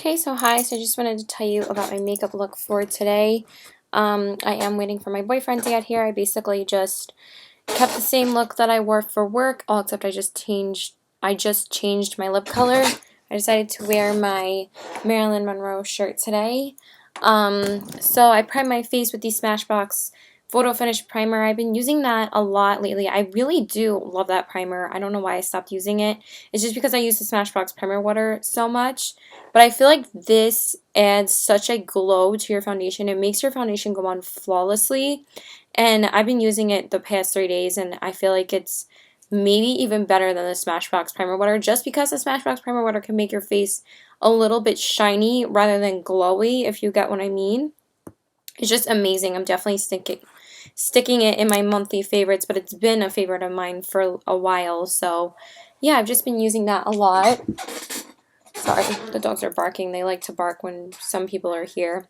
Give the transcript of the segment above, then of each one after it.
Okay, so hi, so I just wanted to tell you about my makeup look for today. I am waiting for my boyfriend to get here. I basically just kept the same look that I wore for work, all except I just changed my lip color. I decided to wear my Marilyn Monroe shirt today. So I primed my face with the Smashbox Photo Finish Primer. I've been using that a lot lately. I really do love that primer. I don't know why I stopped using it. It's just because I use the Smashbox Primer Water so much. But I feel like this adds such a glow to your foundation. It makes your foundation go on flawlessly. And I've been using it the past 3 days, and I feel like it's maybe even better than the Smashbox Primer Water, just because the Smashbox Primer Water can make your face a little bit shiny rather than glowy, if you get what I mean. It's just amazing. I'm definitely sticking it in my monthly favorites, but it's been a favorite of mine for a while. So yeah, I've just been using that a lot. Sorry, the dogs are barking. They like to bark when some people are here.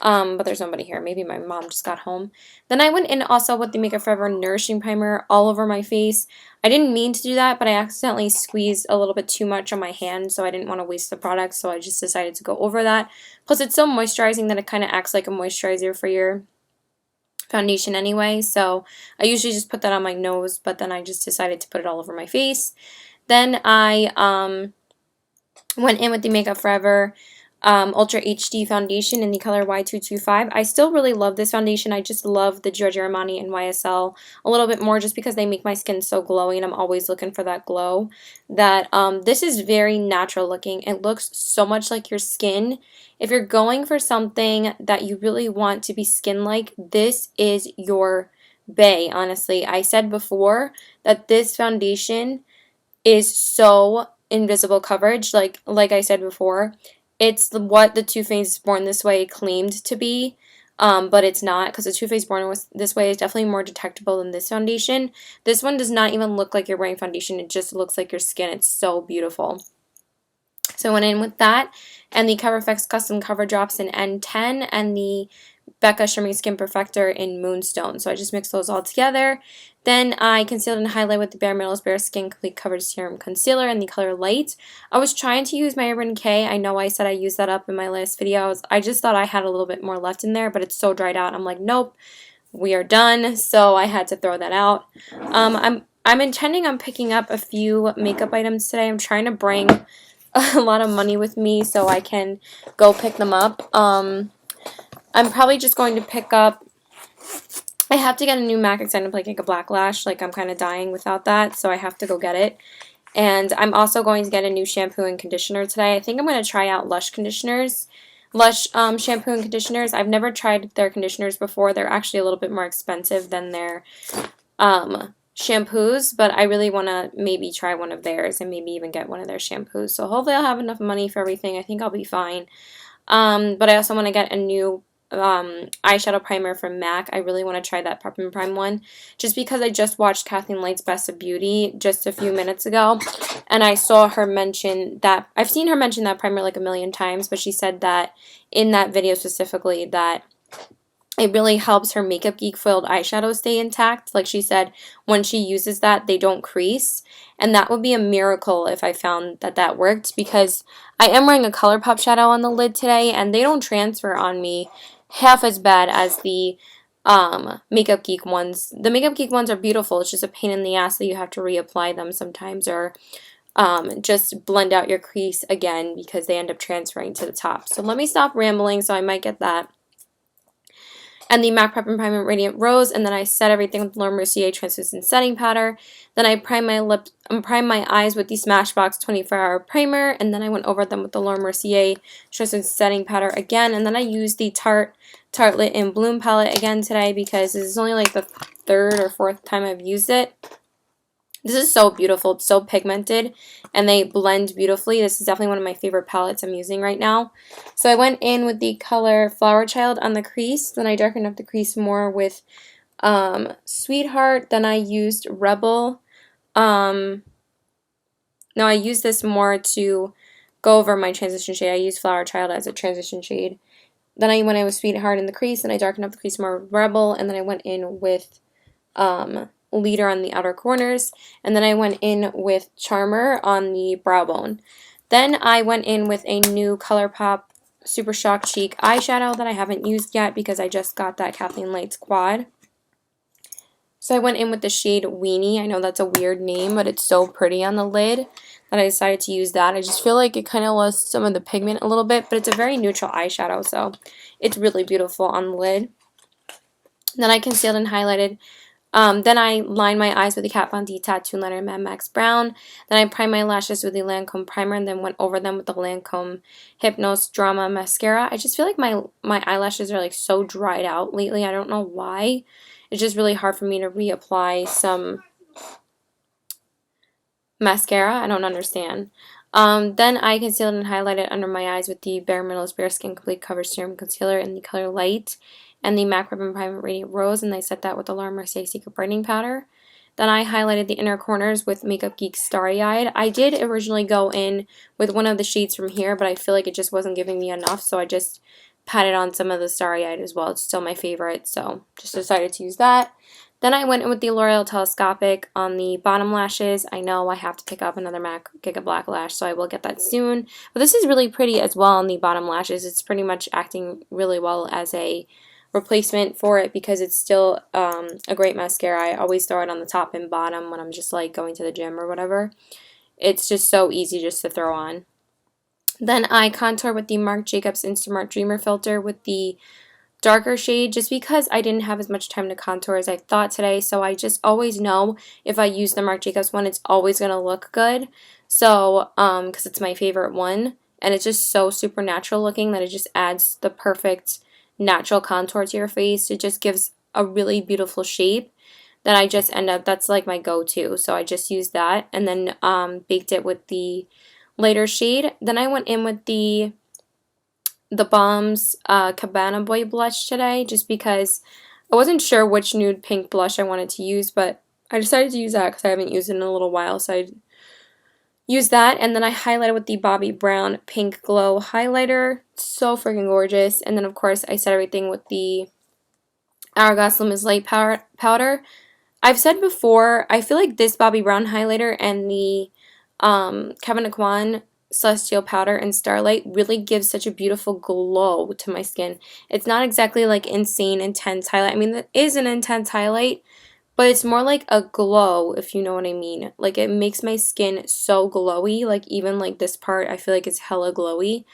But there's nobody here. Maybe my mom just got home. Then I went in also with the Makeup Forever Nourishing Primer all over my face. I didn't mean to do that, but I accidentally squeezed a little bit too much on my hand, so I didn't want to waste the product, so I just decided to go over that. Plus, it's so moisturizing that it kind of acts like a moisturizer for your foundation anyway, so I usually just put that on my nose, but then I just decided to put it all over my face. Then I went in with the Makeup Forever Ultra HD foundation in the color Y225. I still really love this foundation. I just love the Giorgio Armani and YSL a little bit more just because they make my skin so glowy, and I'm always looking for that glow. This is very natural looking. It looks so much like your skin. If you're going for something that you really want to be skin-like, this is your bae, honestly. I said before that this foundation is so invisible coverage, like I said before. It's what the Too Faced Born This Way claimed to be, but it's not, because the Too Faced Born This Way is definitely more detectable than this foundation. This one does not even look like you're wearing foundation. It just looks like your skin. It's so beautiful. So I went in with that, and the CoverFX Custom Cover Drops in N10, and the Becca Shimmery Skin Perfector in Moonstone. So I just mixed those all together. Then I concealed and highlighted with the Bare Minerals Bare Skin Complete Coverage Serum Concealer in the color Light. I was trying to use my Urban Decay. I know I said I used that up in my last video. I just thought I had a little bit more left in there, but it's so dried out. I'm like, nope, we are done. So I had to throw that out. I'm intending on picking up a few makeup items today. I'm trying to bring a lot of money with me so I can go pick them up. I'm probably just going to pick up, I have to get a new MAC extended like a black lash. Like, I'm kind of dying without that, so I have to go get it. And I'm also going to get a new shampoo and conditioner today. I think I'm going to try out Lush conditioners. Lush shampoo and conditioners. I've never tried their conditioners before. They're actually a little bit more expensive than their shampoos, but I really want to maybe try one of theirs and maybe even get one of their shampoos. So hopefully I'll have enough money for everything. I think I'll be fine. But I also want to get a new eyeshadow primer from MAC. I really want to try that Prep and Prime one, just because I just watched Kathleen Light's Best of Beauty just a few minutes ago, and I saw her mention that, I've seen her mention that primer like a million times, but she said that in that video specifically that it really helps her Makeup Geek foiled eyeshadows stay intact. Like she said, when she uses that, they don't crease. And that would be a miracle if I found that that worked, because I am wearing a ColourPop shadow on the lid today, and they don't transfer on me half as bad as the Makeup Geek ones. The Makeup Geek ones are beautiful. It's just a pain in the ass that you have to reapply them sometimes, or just blend out your crease again because they end up transferring to the top. So let me stop rambling, so I might get that. And the MAC Prep and Prime Radiant Rose, and then I set everything with Laura Mercier Translucent Setting Powder. Then I primed my eyes with the Smashbox 24-Hour Primer, and then I went over them with the Laura Mercier Translucent Setting Powder again, and then I used the Tartelette in Bloom palette again today because this is only like the third or fourth time I've used it. This is so beautiful. It's so pigmented, and they blend beautifully. This is definitely one of my favorite palettes I'm using right now. So I went in with the color Flower Child on the crease. Then I darkened up the crease more with Sweetheart. Then I used Rebel. No, I used this more to go over my transition shade. I used Flower Child as a transition shade. Then I went in with Sweetheart in the crease, and I darkened up the crease more with Rebel. And then I went in with Leader on the outer corners, and then I went in with Charmer on the brow bone. Then I went in with a new ColourPop Super Shock Cheek eyeshadow that I haven't used yet because I just got that Kathleen Lights quad. So I went in with the shade Weenie. I know that's a weird name, but it's so pretty on the lid that I decided to use that. I just feel like it kind of lost some of the pigment a little bit, but it's a very neutral eyeshadow, so it's really beautiful on the lid. Then I concealed and highlighted. Then I lined my eyes with the Kat Von D Tattoo Liner Mad Max Brown. Then I primed my lashes with the Lancome primer and then went over them with the Lancome Hypnose Drama Mascara. I just feel like my eyelashes are like so dried out lately. I don't know why. It's just really hard for me to reapply some mascara. I don't understand. Then I concealed and highlighted under my eyes with the Bare Minerals Bare Skin Complete Cover Serum Concealer in the color Light and the MAC Ribbon Primer Radiant Rose, and I set that with the Laura Mercier Secret Brightening Powder. Then I highlighted the inner corners with Makeup Geek Starry Eyed. I did originally go in with one of the shades from here, but I feel like it just wasn't giving me enough, so I just patted on some of the Starry Eyed as well. It's still my favorite, so just decided to use that. Then I went in with the L'Oreal Telescopic on the bottom lashes. I know I have to pick up another MAC Giga Black Lash, so I will get that soon. But this is really pretty as well on the bottom lashes. It's pretty much acting really well as a replacement for it because it's still a great mascara. I always throw it on the top and bottom when I'm just like going to the gym or whatever. It's just so easy just to throw on. Then I contour with the Marc Jacobs Instamart Dreamer filter with the darker shade just because I didn't have as much time to contour as I thought today, so I just always know if I use the Marc Jacobs one, it's always going to look good. So, because it's my favorite one, and it's just so super natural looking that it just adds the perfect natural contour to your face. It just gives a really beautiful shape that I just end up, that's like my go-to. So I just used that and then baked it with the lighter shade. Then I went in with the Balm's Cabana Boy blush today just because I wasn't sure which nude pink blush I wanted to use, but I decided to use that because I haven't used it in a little while, so I used that. And then I highlighted with the Bobbi Brown Pink Glow highlighter. So freaking gorgeous. And then of course I set everything with the Hourglass Luminous Light powder. I've said before, I feel like this Bobbi Brown highlighter and the Kevyn Aucoin Celestial Powder and Starlight really gives such a beautiful glow to my skin. It's not exactly like insane intense highlight. I mean, it is an intense highlight, but it's more like a glow, if you know what I mean. Like, it makes my skin so glowy. Like, even like this part, I feel like it's hella glowy.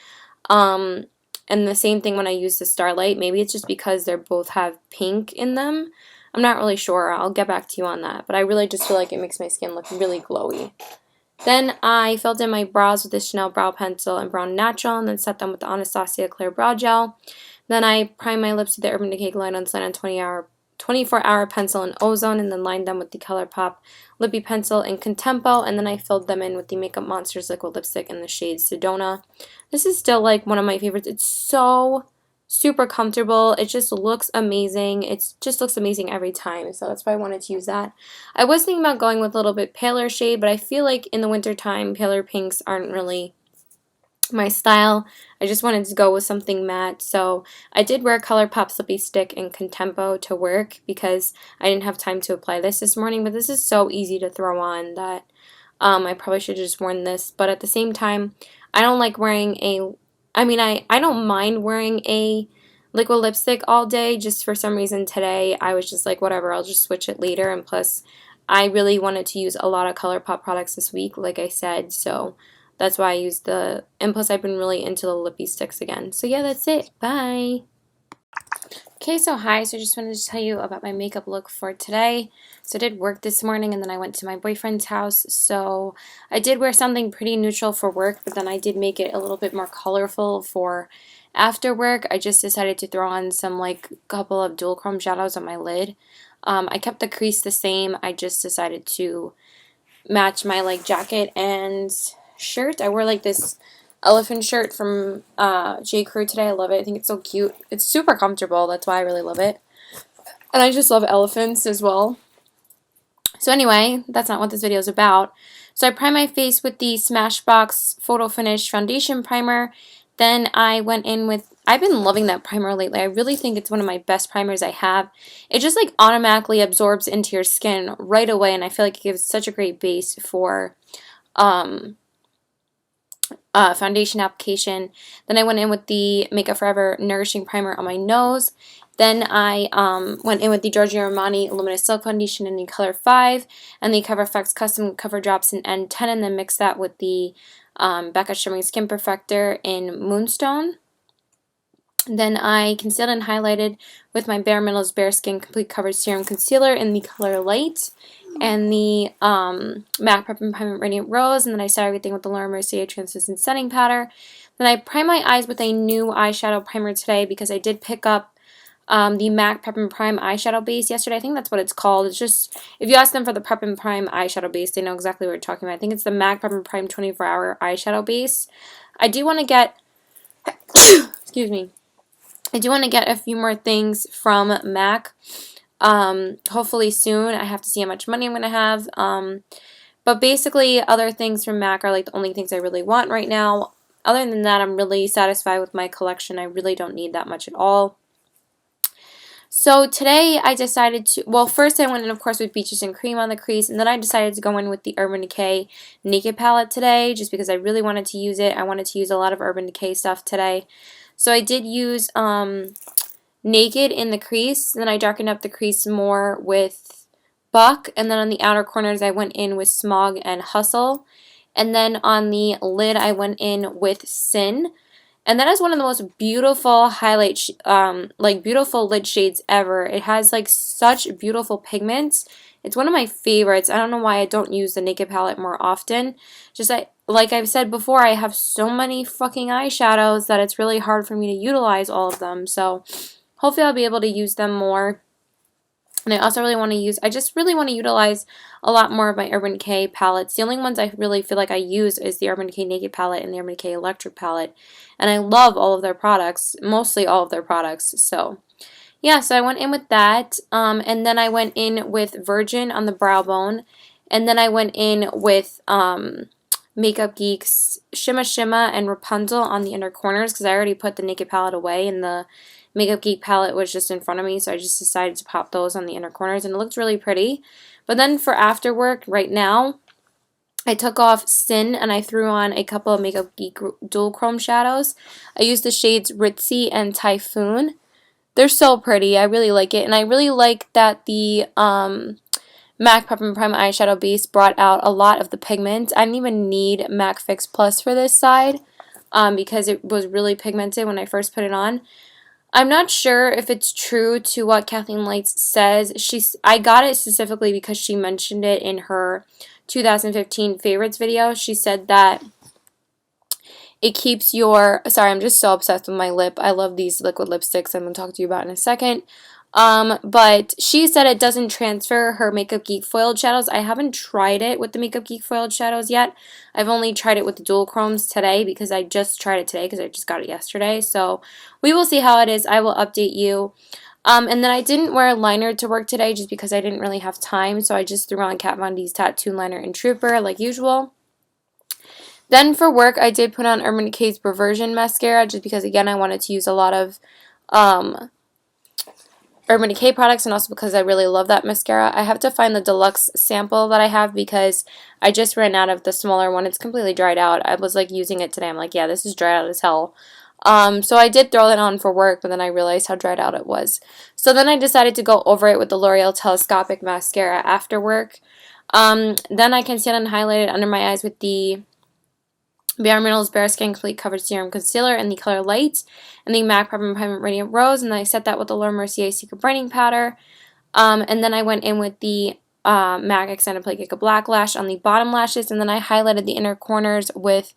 And the same thing when I use the Starlight. Maybe it's just because they both have pink in them. I'm not really sure. I'll get back to you on that. But I really just feel like it makes my skin look really glowy. Then I filled in my brows with the Chanel Brow Pencil and Brown Natural, and then set them with the Anastasia Clear Brow Gel. Then I primed my lips with the Urban Decay Glide on Slide on 24-hour pencil in Ozone, and then lined them with the ColourPop Lippy Pencil in Contempo, and then I filled them in with the Makeup Monsters liquid lipstick in the shade Sedona. This is still like one of my favorites. It's so super comfortable. It just looks amazing. It just looks amazing every time, so that's why I wanted to use that. I was thinking about going with a little bit paler shade, but I feel like in the winter time, paler pinks aren't really my style. I just wanted to go with something matte, so I did wear ColourPop Slippy Stick in Contempo to work because I didn't have time to apply this morning, but this is so easy to throw on that I probably should have just worn this, but at the same time, I don't like wearing I don't mind wearing a liquid lipstick all day. Just for some reason today, I was just like, whatever, I'll just switch it later, and plus, I really wanted to use a lot of ColourPop products this week, like I said, so that's why I used and plus I've been really into the lippy sticks again. So yeah, that's it. Bye! Okay, so hi, so I just wanted to tell you about my makeup look for today. So I did work this morning and then I went to my boyfriend's house. So I did wear something pretty neutral for work, but then I did make it a little bit more colorful for after work. I just decided to throw on some like couple of dual chrome shadows on my lid. I kept the crease the same. I just decided to match my like jacket and shirt. I wore like this elephant shirt from J. Crew today. I love it. I think it's so cute. It's super comfortable. That's why I really love it. And I just love elephants as well. So anyway, that's not what this video is about. So I primed my face with the Smashbox Photo Finish Foundation Primer. Then I went in with, I've been loving that primer lately. I really think it's one of my best primers I have. It just like automatically absorbs into your skin right away, and I feel like it gives such a great base for foundation application. Then I went in with the Makeup Forever Nourishing Primer on my nose. Then I went in with the Giorgio Armani Luminous Silk Foundation in the color 5 and the Cover FX Custom Cover Drops in N10, and then mix that with the Becca Shimmering Skin Perfector in Moonstone. Then I concealed and highlighted with my Bare Minerals Bare Skin Complete Coverage Serum Concealer in the color Light and the MAC Prep and Prime Radiant Rose, and then I set everything with the Laura Mercier Translucent Setting Powder. Then I primed my eyes with a new eyeshadow primer today because I did pick up the MAC Prep and Prime eyeshadow base yesterday. I think that's what it's called. It's just, if you ask them for the Prep and Prime eyeshadow base, they know exactly what we're talking about. I think it's the MAC Prep and Prime 24-hour eyeshadow base. I do want to get, excuse me, I do want to get a few more things from MAC. Hopefully soon. I have to see how much money I'm going to have. But basically, other things from MAC are like the only things I really want right now. Other than that, I'm really satisfied with my collection. I really don't need that much at all. So today I decided to, well, first I went in, of course, with Beaches and Cream on the crease, and then I decided to go in with the Urban Decay Naked palette today, just because I really wanted to use it. I wanted to use a lot of Urban Decay stuff today. So I did use Naked in the crease, and then I darkened up the crease more with Buck, and then on the outer corners I went in with Smog and Hustle, and then on the lid I went in with Sin. And that is one of the most beautiful beautiful lid shades ever. It has like such beautiful pigments. It's one of my favorites. I don't know why I don't use the Naked palette more often. Just like I've said before, I have so many fucking eyeshadows that it's really hard for me to utilize all of them. So hopefully I'll be able to use them more. And I also really want to use, I just really want to utilize a lot more of my Urban Decay palettes. The only ones I really feel like I use is the Urban Decay Naked palette and the Urban Decay Electric palette. And I love all of their products, mostly all of their products. So yeah, so I went in with that. And then I went in with Virgin on the brow bone. And then I went in with Makeup Geek's Shimma Shimma and Rapunzel on the inner corners because I already put the Naked palette away and the Makeup Geek palette was just in front of me, so I just decided to pop those on the inner corners, and it looked really pretty. But then for after work, right now, I took off Sin and I threw on a couple of Makeup Geek dual chrome shadows. I used the shades Ritzy and Typhoon. They're so pretty. I really like it, and I really like that the MAC Prep and Prime eyeshadow base brought out a lot of the pigment. I didn't even need MAC Fix Plus for this side because it was really pigmented when I first put it on. I'm not sure if it's true to what Kathleen Lights says. I got it specifically because she mentioned it in her 2015 favorites video. She said that it keeps your, sorry, I'm just so obsessed with my lip. I love these liquid lipsticks I'm going to talk to you about in a second. But she said it doesn't transfer her Makeup Geek foiled shadows. I haven't tried it with the Makeup Geek foiled shadows yet. I've only tried it with the dual chromes today because I just tried it today because I just got it yesterday. So we will see how it is. I will update you. And then I didn't wear a liner to work today just because I didn't really have time. So I just threw on Kat Von D's Tattoo Liner and Trooper like usual. Then for work, I did put on Urban Decay's Perversion Mascara just because, again, I wanted to use a lot of Urban Decay products, and also because I really love that mascara. I have to find the deluxe sample that I have because I just ran out of the smaller one. It's completely dried out. I was like using it today. I'm like, yeah, this is dried out as hell. So I did throw that on for work, but then I realized how dried out it was. So then I decided to go over it with the L'Oreal Telescopic Mascara after work. Then I concealed and highlighted under my eyes with the Bare Minerals Bare Skin Complete Coverage Serum Concealer in the color Light, and the MAC Prep and Prime Radiant Rose, and then I set that with the Laura Mercier Secret Brightening Powder. And then I went in with the MAC Extended Play Cake Black Lash on the bottom lashes, and then I highlighted the inner corners with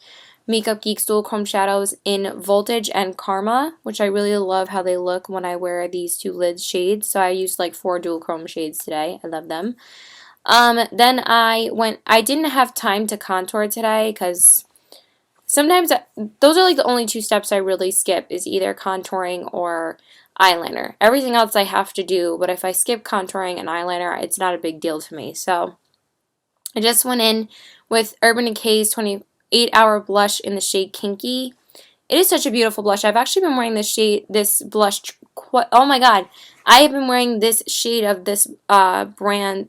Makeup Geek's Dual Chrome Shadows in Voltage and Karma, which I really love how they look when I wear these two lid shades. So I used like 4 dual chrome shades today. I love them. Then I didn't have time to contour today because sometimes those are like the only 2 steps I really skip, is either contouring or eyeliner. Everything else I have to do, but if I skip contouring and eyeliner, it's not a big deal to me. So I just went in with Urban Decay's 28-Hour Blush in the shade Kinky. It is such a beautiful blush. I've actually been wearing this blush, oh my god. I have been wearing this shade of this brand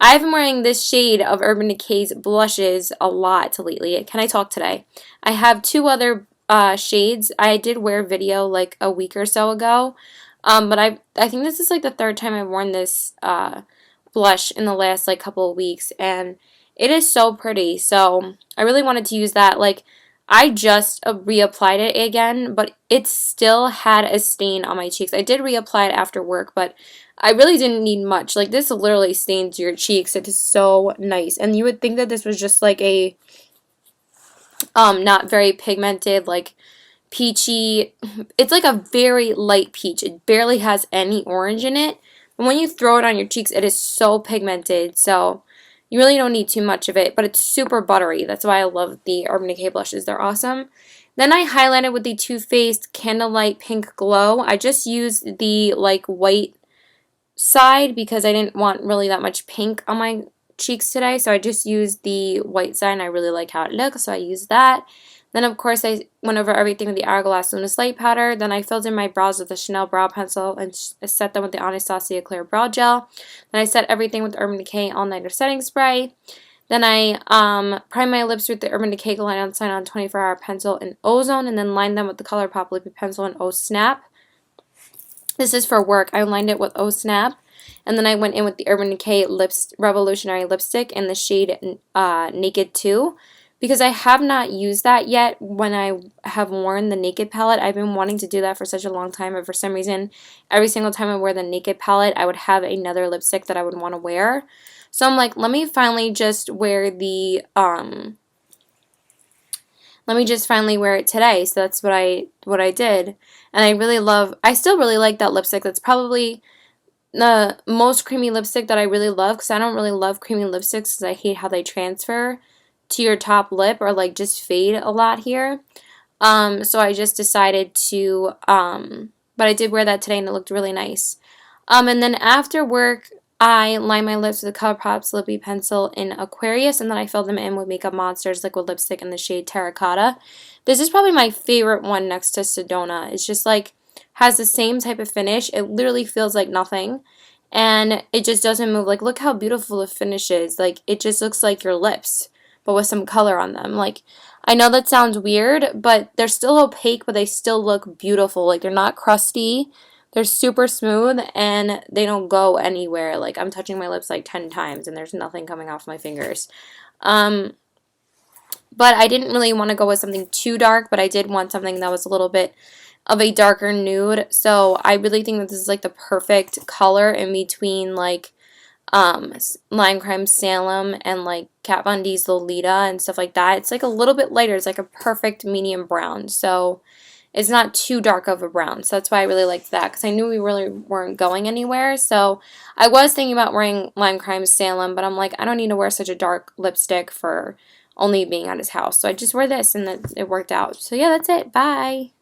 I've been wearing this shade of Urban Decay's blushes a lot lately. Can I talk today? I have two other shades. I did wear video like a week or so ago, but I think this is like the third time I've worn this blush in the last like couple of weeks, and it is so pretty. So I really wanted to use that. Like I just reapplied it again, but it still had a stain on my cheeks. I did reapply it after work, but I really didn't need much. Like this literally stains your cheeks. It is so nice. And you would think that this was just like a not very pigmented, like peachy. It's like a very light peach. It barely has any orange in it. And when you throw it on your cheeks, it is so pigmented. So you really don't need too much of it, but it's super buttery. That's why I love the Urban Decay blushes. They're awesome. Then I highlighted with the Too Faced Candlelight Pink Glow. I just used the like white side because I didn't want really that much pink on my cheeks today, so I just used the white side and I really liked how it looked, so I used that. Then of course I went over everything with the Hourglass Luminous Light Powder. Then I filled in my brows with the Chanel Brow Pencil and set them with the Anastasia Clear Brow Gel. Then I set everything with the Urban Decay All Nighter Setting Spray. Then I primed my lips with the Urban Decay Line on Sign On 24-Hour Pencil in Ozone, and then lined them with the ColourPop Lippy Pencil in O Snap. This is for work. I lined it with O Snap, and then I went in with the Urban Decay Revolutionary Lipstick in the shade Naked 2, because I have not used that yet when I have worn the Naked palette. I've been wanting to do that for such a long time, but for some reason, every single time I wear the Naked palette, I would have another lipstick that I would want to wear. So I'm like, let me finally just wear the let me just finally wear it today. So that's what I did. And I still really like that lipstick. That's probably the most creamy lipstick that I really love, because I don't really love creamy lipsticks because I hate how they transfer to your top lip or like just fade a lot here. So I just decided to, but I did wear that today and it looked really nice. And then after work, I lined my lips with the ColourPop's Lippy Pencil in Aquarius, and then I filled them in with Makeup Monster's liquid lipstick in the shade Terracotta. This is probably my favorite one next to Sedona. It's just like, has the same type of finish. It literally feels like nothing, and it just doesn't move. Like, look how beautiful the finish is. Like, it just looks like your lips, but with some color on them. Like, I know that sounds weird, but they're still opaque, but they still look beautiful. Like, they're not crusty. They're super smooth, and they don't go anywhere. Like, I'm touching my lips like 10 times, and there's nothing coming off my fingers. But I didn't really want to go with something too dark, but I did want something that was a little bit of a darker nude. So I really think that this is like the perfect color in between like Lime Crime Salem and like Kat Von D's Lolita and stuff like that. It's like a little bit lighter. It's like a perfect medium brown. So it's not too dark of a brown. So that's why I really liked that, because I knew we really weren't going anywhere. So I was thinking about wearing Lime Crime Salem, but I'm like, I don't need to wear such a dark lipstick for only being at his house. So I just wore this and it worked out. So yeah, that's it. Bye.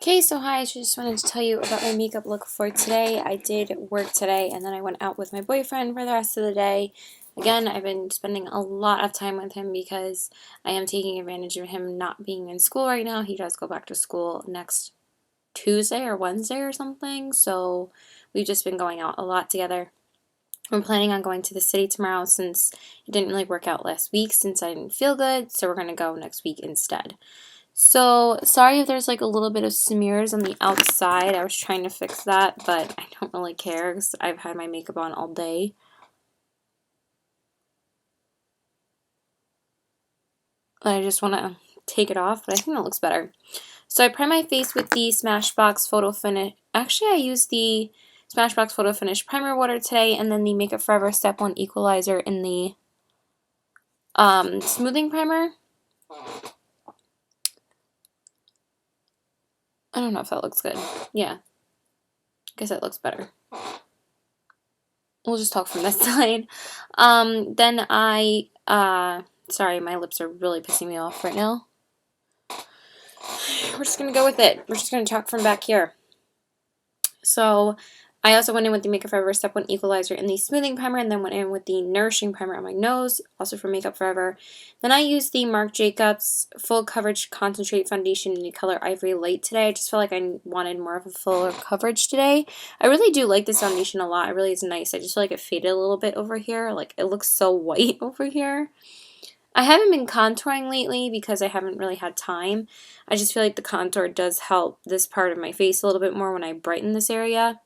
Okay, so hi, I just wanted to tell you about my makeup look for today. I did work today, and then I went out with my boyfriend for the rest of the day. Again, I've been spending a lot of time with him because I am taking advantage of him not being in school right now. He does go back to school next Tuesday or Wednesday or something, so we've just been going out a lot together. We're planning on going to the city tomorrow since it didn't really work out last week since I didn't feel good, so we're going to go next week instead. So, sorry if there's like a little bit of smears on the outside. I was trying to fix that, but I don't really care because I've had my makeup on all day. I just want to take it off, but I think that looks better. So I prime my face with the Smashbox Photo Finish. Actually, I used the Smashbox Photo Finish Primer Water today, and then the Makeup Forever Step 1 Equalizer in the Smoothing Primer. I don't know if that looks good. Yeah. Guess that looks better. We'll just talk from this side. Then sorry, my lips are really pissing me off right now. We're just going to go with it. We're just going to talk from back here. So, I also went in with the Makeup Forever Step 1 Equalizer and the Smoothing Primer, and then went in with the Nourishing Primer on my nose, also from Makeup Forever. Then I used the Marc Jacobs Full Coverage Concentrate Foundation in the color Ivory Light today. I just felt like I wanted more of a fuller coverage today. I really do like this foundation a lot. It really is nice. I just feel like it faded a little bit over here. Like, it looks so white over here. I haven't been contouring lately because I haven't really had time. I just feel like the contour does help this part of my face a little bit more when I brighten this area.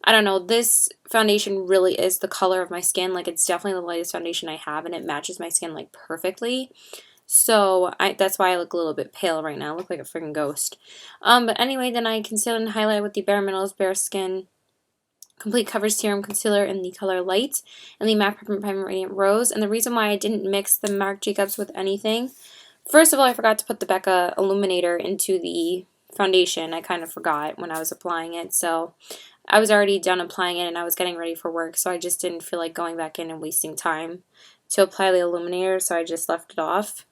I don't know, this foundation really is the color of my skin. Like, it's definitely the lightest foundation I have, and it matches my skin, like, perfectly. So, that's why I look a little bit pale right now. I look like a freaking ghost. But anyway, then I concealed and highlighted with the Bare Minerals Bare Skin Complete Coverage Serum Concealer in the color Light, and the MAC Peppermint Primer Radiant Rose. And the reason why I didn't mix the Marc Jacobs with anything, first of all, I forgot to put the Becca Illuminator into the foundation. I kind of forgot when I was applying it, so I was already done applying it and I was getting ready for work, so I just didn't feel like going back in and wasting time to apply the illuminator, so I just left it off.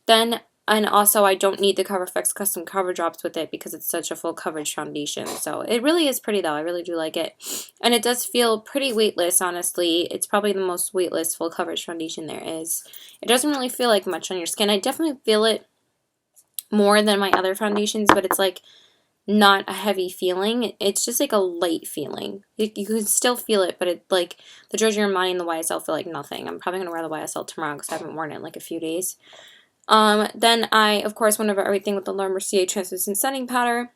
Then, and also I don't need the CoverFX Custom Cover Drops with it because it's such a full coverage foundation. So it really is pretty though. I really do like it. And it does feel pretty weightless, honestly. It's probably the most weightless full coverage foundation there is. It doesn't really feel like much on your skin. I definitely feel it more than my other foundations, but it's like not a heavy feeling. It's just like a light feeling. You can still feel it, but it like the Giorgio Armani and the YSL feel like nothing. I'm probably going to wear the YSL tomorrow because I haven't worn it in like a few days. Then I, of course, went over everything with the Laura Mercier Translucent Setting Powder.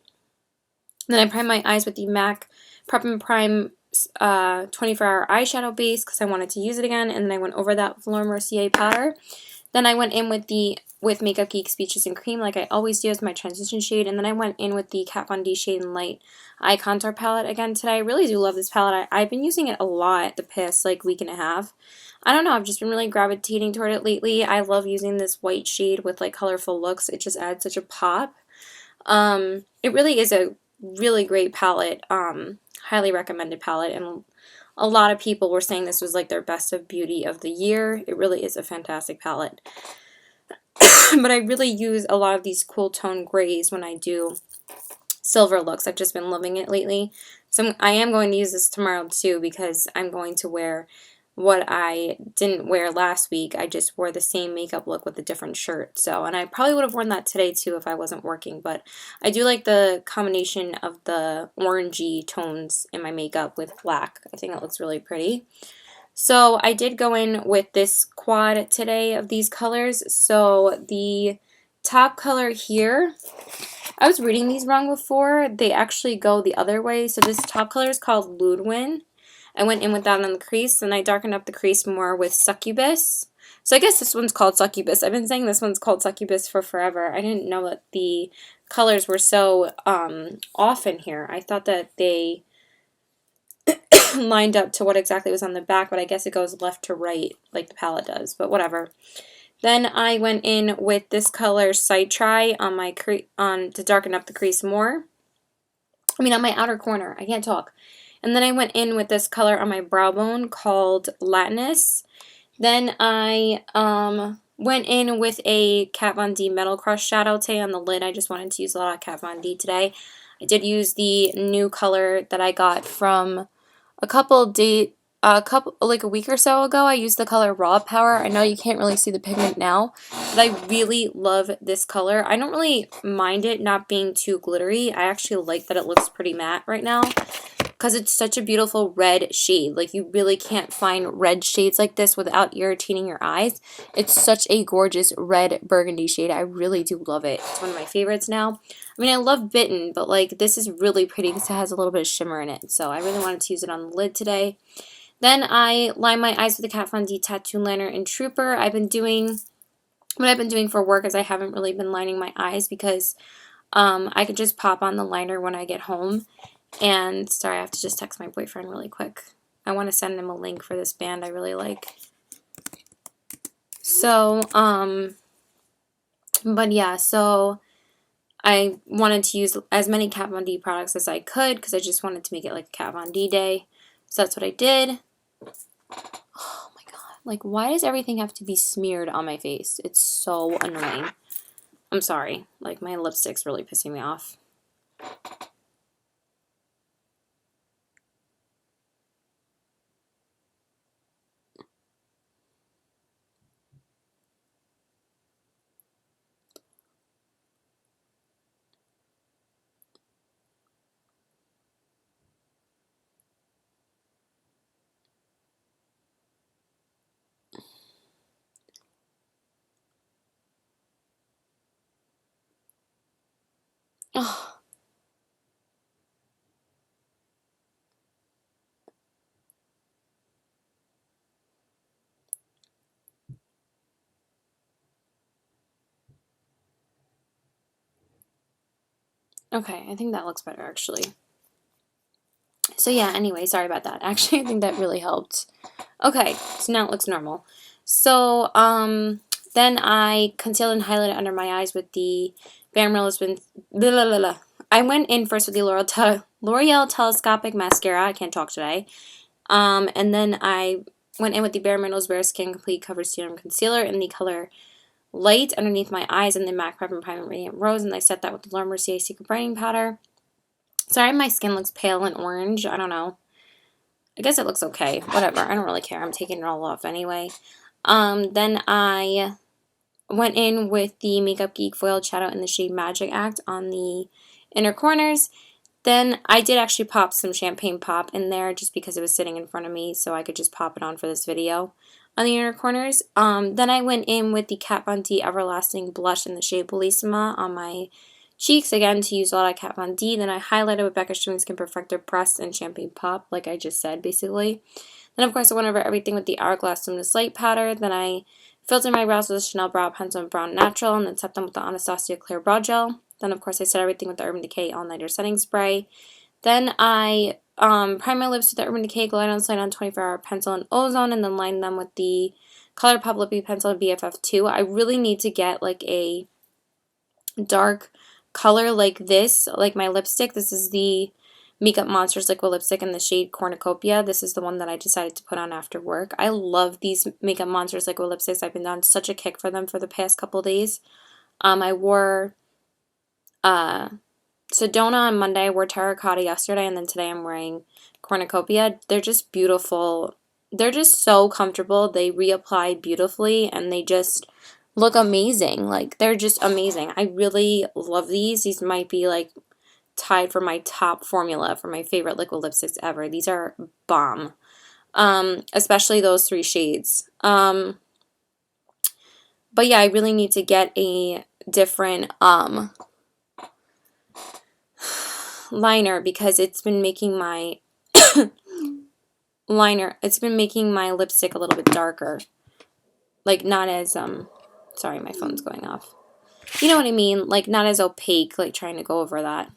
Then I primed my eyes with the MAC Prep and Prime 24-hour eyeshadow base because I wanted to use it again, and then I went over that with Laura Mercier powder. Then I went in with Makeup Geek Speeches and Cream like I always do as my transition shade, and then I went in with the Kat Von D Shade and Light Eye Contour palette again today. I really do love this palette. I've been using it a lot the past like week and a half. I don't know, I've just been really gravitating toward it lately. I love using this white shade with like colorful looks. It just adds such a pop. It really is a really great palette. Highly recommended palette, and a lot of people were saying this was like their best of beauty of the year. It really is a fantastic palette. But I really use a lot of these cool tone grays when I do silver looks. I've just been loving it lately. So I am going to use this tomorrow too because I'm going to wear what I didn't wear last week. I just wore the same makeup look with a different shirt. So, and I probably would have worn that today too if I wasn't working, but I do like the combination of the orangey tones in my makeup with black. I think it looks really pretty. So I did go in with this quad today of these colors. So the top color here, I was reading these wrong before. They actually go the other way. So this top color is called Ludwin. I went in with that on the crease, and I darkened up the crease more with Succubus. So I guess this one's called Succubus. I've been saying this one's called Succubus for forever. I didn't know that the colors were so off in here. I thought that they lined up to what exactly was on the back, but I guess it goes left to right like the palette does, but whatever. Then I went in with this color Side Try on my to darken up the crease more. I mean on my outer corner. I can't talk. And then I went in with this color on my brow bone called Latinus. Then I went in with a Kat Von D Metal Crush shadow today on the lid. I just wanted to use a lot of Kat Von D today. I did use the new color that I got from like a week or so ago. I used the color Raw Power. I know you can't really see the pigment now, but I really love this color. I don't really mind it not being too glittery. I actually like that it looks pretty matte right now because it's such a beautiful red shade. Like, you really can't find red shades like this without irritating your eyes. It's such a gorgeous red burgundy shade. I really do love it. It's one of my favorites now. I mean, I love Bitten, but like this is really pretty because it has a little bit of shimmer in it. So I really wanted to use it on the lid today. Then I line my eyes with the Kat Von D Tattoo Liner in Trooper. What I've been doing for work is I haven't really been lining my eyes because I could just pop on the liner when I get home. And sorry, I have to just text my boyfriend really quick. I want to send him a link for this band I really like. So, but yeah, so I wanted to use as many Kat Von D products as I could because I just wanted to make it like a Kat Von D day. So that's what I did. Oh my god. Like, why does everything have to be smeared on my face? It's so annoying. I'm sorry. Like, my lipstick's really pissing me off. Oh, okay, I think that looks better actually. So yeah, anyway, sorry about that. Actually, I think that really helped. Okay, so now it looks normal. So, then I concealed and highlighted under my eyes with the Bare Minerals with blah, blah, blah, blah. I went in first with the L'Oreal Telescopic Mascara. I can't talk today. And then I went in with the Bare Minerals Bare Skin Complete Cover Serum Concealer in the color Light underneath my eyes, and the MAC Prep and Primer Radiant Rose, and I set that with the Laura Mercier Secret Brightening Powder. Sorry, my skin looks pale and orange. I don't know. I guess it looks okay. Whatever. I don't really care. I'm taking it all off anyway. Then I went in with the Makeup Geek Foiled Shadow in the shade Magic Act on the inner corners. Then I did actually pop some Champagne Pop in there just because it was sitting in front of me, so I could just pop it on for this video on the inner corners. Then I went in with the Kat Von D Everlasting Blush in the shade Bellissima on my cheeks, again, to use a lot of Kat Von D. Then I highlighted with Becca String Skin Perfector Press and Champagne Pop, like I just said, basically. Then, of course, I went over everything with the Hourglass Luminous Light powder. Then I filtered my brows with a Chanel Brow Pencil in Brown Natural, and then set them with the Anastasia Clear Brow Gel. Then, of course, I set everything with the Urban Decay All Nighter Setting Spray. Then I primed my lips with the Urban Decay Glide On Slide On 24-Hour Pencil and Ozone, and then lined them with the ColourPop Lippy Pencil in BFF2. I really need to get like a dark color like this, like my lipstick. This is the Makeup Monsters Liquid Lipstick in the shade Cornucopia. This is the one that I decided to put on after work. I love these Makeup Monsters Liquid Lipsticks. I've been on such a kick for them for the past couple days. I wore Sedona on Monday, I wore Terracotta yesterday, and then today I'm wearing Cornucopia. They're just beautiful. They're just so comfortable. They reapply beautifully, and they just look amazing. Like, they're just amazing. I really love these. These might be, like, tied for my top formula for my favorite liquid lipsticks ever. These are bomb. Especially those three shades. But yeah, I really need to get a different, liner because it's been making my it's been making my lipstick a little bit darker. Like, not as, sorry, my phone's going off. You know what I mean? Like, not as opaque, like, trying to go over that.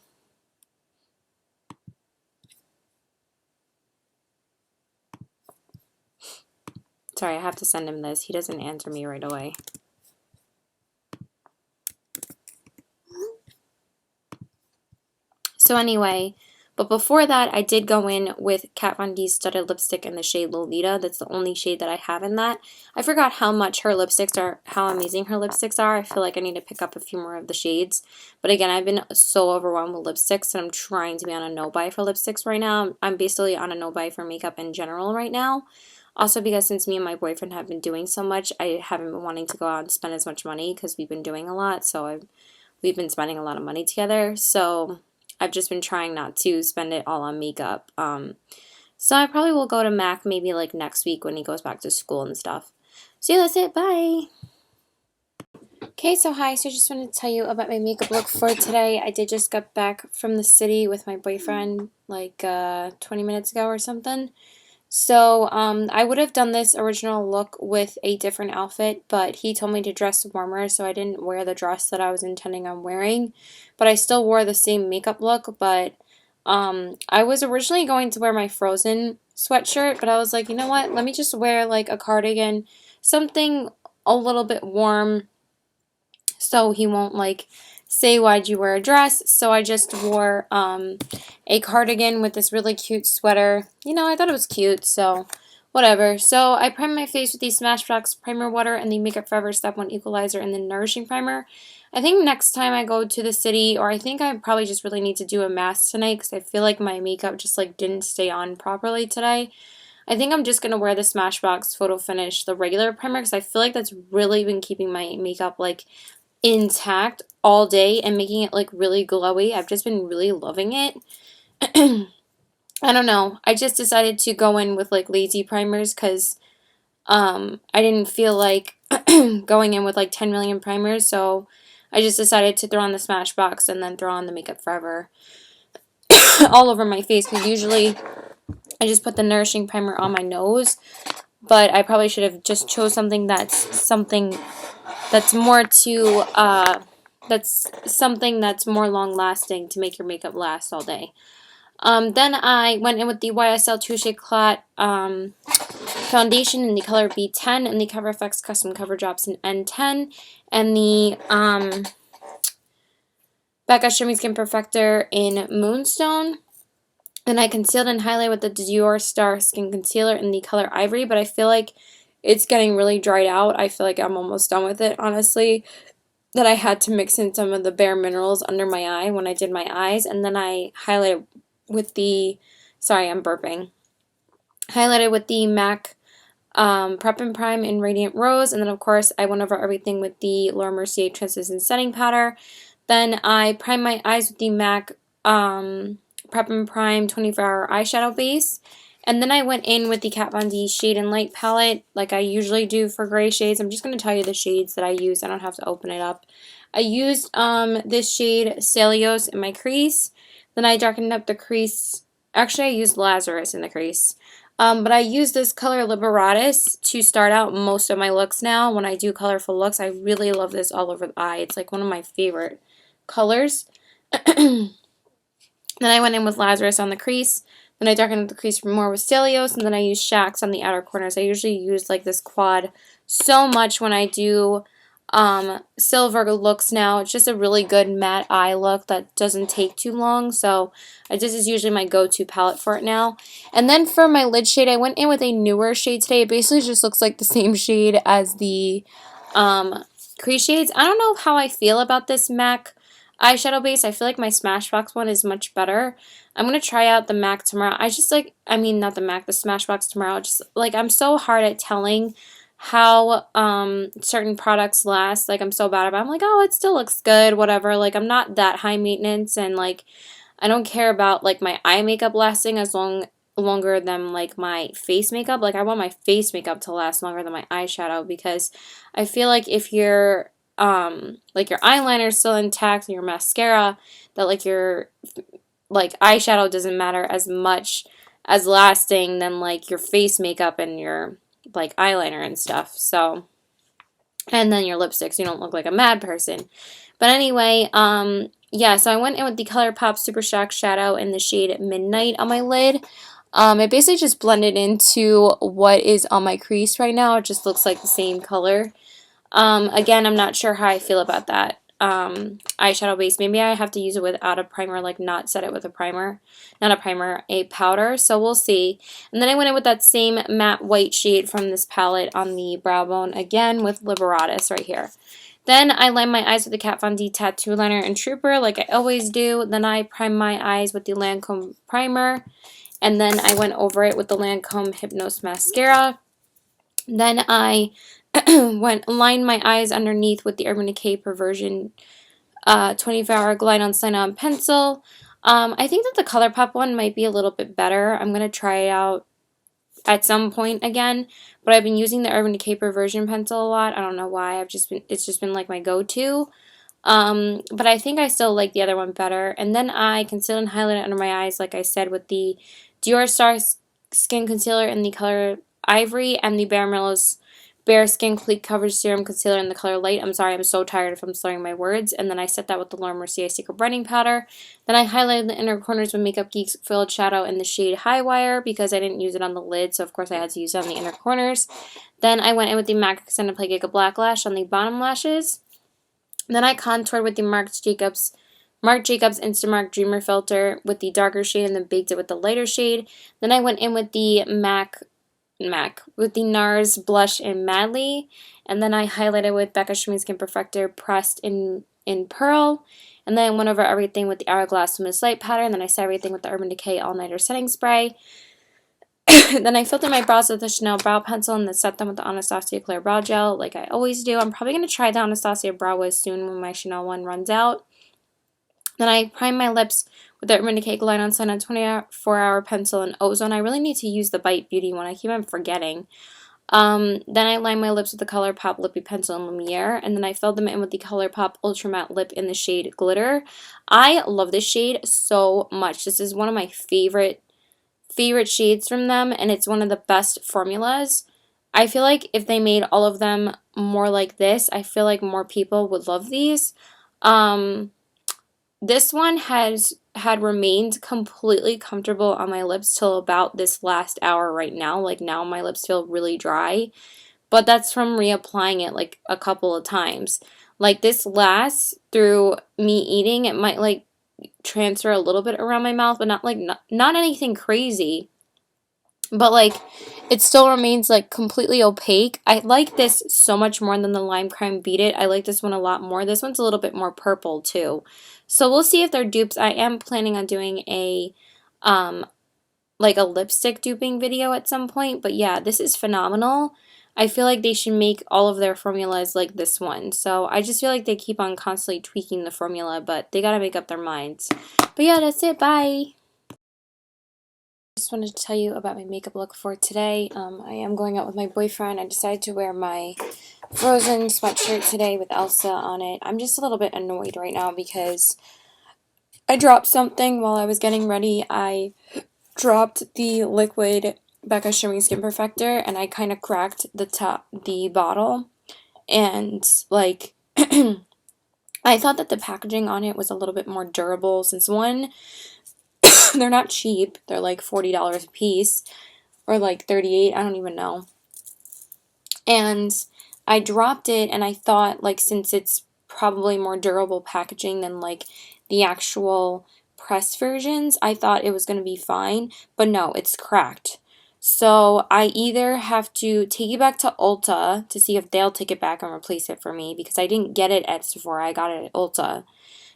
Sorry, I have to send him this. He doesn't answer me right away. So anyway, but before that, I did go in with Kat Von D's Studded Lipstick in the shade Lolita. That's the only shade that I have in that. I forgot how much her lipsticks are, how amazing her lipsticks are. I feel like I need to pick up a few more of the shades. But again, I've been so overwhelmed with lipsticks, and I'm trying to be on a no-buy for lipsticks right now. I'm basically on a no-buy for makeup in general right now. Also because since me and my boyfriend have been doing so much, I haven't been wanting to go out and spend as much money because we've been doing a lot. So we've been spending a lot of money together. So I've just been trying not to spend it all on makeup. So I probably will go to Mac maybe like next week when he goes back to school and stuff. So yeah, that's it. Bye. Okay, so hi. So I just wanted to tell you about my makeup look for today. I did just get back from the city with my boyfriend like 20 minutes ago or something. So I would have done this original look with a different outfit, but he told me to dress warmer, so I didn't wear the dress that I was intending on wearing. But I still wore the same makeup look, but I was originally going to wear my Frozen sweatshirt, but I was like, you know what, let me just wear like a cardigan, something a little bit warm, so he won't like say why'd you wear a dress. So I just wore a cardigan with this really cute sweater. You know, I thought it was cute, so whatever. So I primed my face with the Smashbox Primer Water and the Makeup Forever Step 1 Equalizer and the Nourishing Primer. I think next time I go to the city, or I think I probably just really need to do a mask tonight because I feel like my makeup just like didn't stay on properly today. I think I'm just going to wear the Smashbox Photo Finish, the regular primer, because I feel like that's really been keeping my makeup like intact all day and making it like really glowy. I've just been really loving it. I don't know. I just decided to go in with like lazy primers because I didn't feel like going in with like 10 million primers. So I just decided to throw on the Smashbox and then throw on the Makeup Forever all over my face, because usually I just put the nourishing primer on my nose, but I probably should have just chose something that's more to that's something that's more long lasting to make your makeup last all day. Then I went in with the YSL Touche Éclat foundation in the color B10 and the Cover FX Custom Cover Drops in N10 and the Becca Shimmy Skin Perfector in Moonstone. Then I concealed and highlighted with the Dior Star Skin Concealer in the color Ivory, but I feel like it's getting really dried out. I feel like I'm almost done with it, honestly. That I had to mix in some of the Bare Minerals under my eye when I did my eyes, and then I highlighted with the, sorry, I'm burping. Highlighted with the MAC Prep and Prime in Radiant Rose, and then of course I went over everything with the Laura Mercier Translucent Setting Powder. Then I primed my eyes with the MAC Prep and Prime 24-hour eyeshadow base. And then I went in with the Kat Von D Shade and Light palette like I usually do for gray shades. I'm just going to tell you the shades that I use. I don't have to open it up. I used this shade Celios in my crease. Then I darkened up the crease. Actually, I used Lazarus in the crease. But I use this color Liberatus to start out most of my looks now. When I do colorful looks, I really love this all over the eye. It's like one of my favorite colors. Then I went in with Lazarus on the crease. Then I darkened the crease more with Celios, and then I used Shax on the outer corners. I usually use like this quad so much when I do silver looks now. It's just a really good matte eye look that doesn't take too long, so this is usually my go-to palette for it now. And then for my lid shade, I went in with a newer shade today. It basically just looks like the same shade as the crease shades. I don't know how I feel about this MAC eyeshadow base. I feel like my Smashbox one is much better. I'm going to try out the MAC tomorrow. Not the MAC, the Smashbox tomorrow. Just like, I'm so hard at telling how certain products last. Like, I'm so bad about it. I'm like, oh, it still looks good, whatever. Like, I'm not that high maintenance, and like, I don't care about like my eye makeup lasting as longer than like my face makeup. Like, I want my face makeup to last longer than my eyeshadow, because I feel like if you're like your eyeliner is still intact and your mascara, that like your like eyeshadow doesn't matter as much as lasting than like your face makeup and your like eyeliner and stuff. So, and then your lipsticks, you don't look like a mad person. But anyway, yeah, so I went in with the ColourPop Super Shock Shadow in the shade Midnight on my lid. It basically just blended into what is on my crease right now. It just looks like the same color. Again, I'm not sure how I feel about that eyeshadow base. Maybe I have to use it without a primer, like not set it with a primer. Not a primer, a powder. So we'll see. And then I went in with that same matte white shade from this palette on the brow bone, again with Liberatus right here. Then I lined my eyes with the Kat Von D Tattoo Liner and Trooper like I always do. Then I primed my eyes with the Lancome Primer. And then I went over it with the Lancome Hypnose Mascara. Then I lined my eyes underneath with the Urban Decay Perversion 24-hour Glide on Sign On pencil. I think that the ColourPop one might be a little bit better. I'm going to try it out at some point again, but I've been using the Urban Decay Perversion pencil a lot. I don't know why. It's just been like my go-to. But I think I still like the other one better. And then I concealed and highlighted under my eyes, like I said, with the Dior Star Skin Concealer in the color Ivory and the Bare Skin Complete Coverage Serum Concealer in the color Light. I'm sorry, I'm so tired if I'm slurring my words. And then I set that with the Laura Mercier Secret Brightening Powder. Then I highlighted the inner corners with Makeup Geek's Filled Shadow in the shade High Wire because I didn't use it on the lid, so of course I had to use it on the inner corners. Then I went in with the MAC Extended Play Giga Black Lash on the bottom lashes. Then I contoured with the Marc Jacobs Instamark Dreamer Filter with the darker shade and then baked it with the lighter shade. Then I went in with the MAC with the NARS blush in Madly, and then I highlighted with Becca Shimmy Skin Perfector pressed in Pearl, and then I went over everything with the Hourglass Luminous Light powder, and then I set everything with the Urban Decay All Nighter Setting Spray. Then I filtered my brows with the Chanel brow pencil and then set them with the Anastasia Clear Brow Gel like I always do. I'm probably going to try the Anastasia Brow Wiz soon when my Chanel one runs out. Then I primed my lips with the Urban Decay Glide on Sun on 24-hour pencil and Ozone. I really need to use the Bite Beauty one. I keep on forgetting. Then I lined my lips with the ColourPop Lippy Pencil in Lumiere, and then I filled them in with the ColourPop Ultra Matte Lip in the shade Glitter. I love this shade so much. This is one of my favorite shades from them, and it's one of the best formulas. I feel like if they made all of them more like this, I feel like more people would love these. This one had remained completely comfortable on my lips till about this last hour right now. Like now my lips feel really dry, but that's from reapplying it like a couple of times. Like this lasts through me eating. It might like transfer a little bit around my mouth, but not like not anything crazy. But like it still remains like completely opaque. I like this so much more than the Lime Crime Beat It. I like this one a lot more. This one's a little bit more purple too. So we'll see if they're dupes. I am planning on doing a like a lipstick duping video at some point, but yeah, this is phenomenal. I feel like they should make all of their formulas like this one. So I just feel like they keep on constantly tweaking the formula, but they gotta make up their minds. But yeah, that's it. Bye. Just wanted to tell you about my makeup look for today. I am going out with my boyfriend. I decided to wear my Frozen sweatshirt today with Elsa on it. I'm just a little bit annoyed right now because I dropped something while I was getting ready. I dropped the liquid Becca Shimmering Skin Perfector, and I kind of cracked the bottle, and like I thought that the packaging on it was a little bit more durable since one, they're not cheap. They're like $40 a piece or like 38, I don't even know. And I dropped it, and I thought like since it's probably more durable packaging than like the actual press versions, I thought it was going to be fine, but no, it's cracked. So I either have to take it back to Ulta to see if they'll take it back and replace it for me, because I didn't get it at Sephora, I got it at Ulta.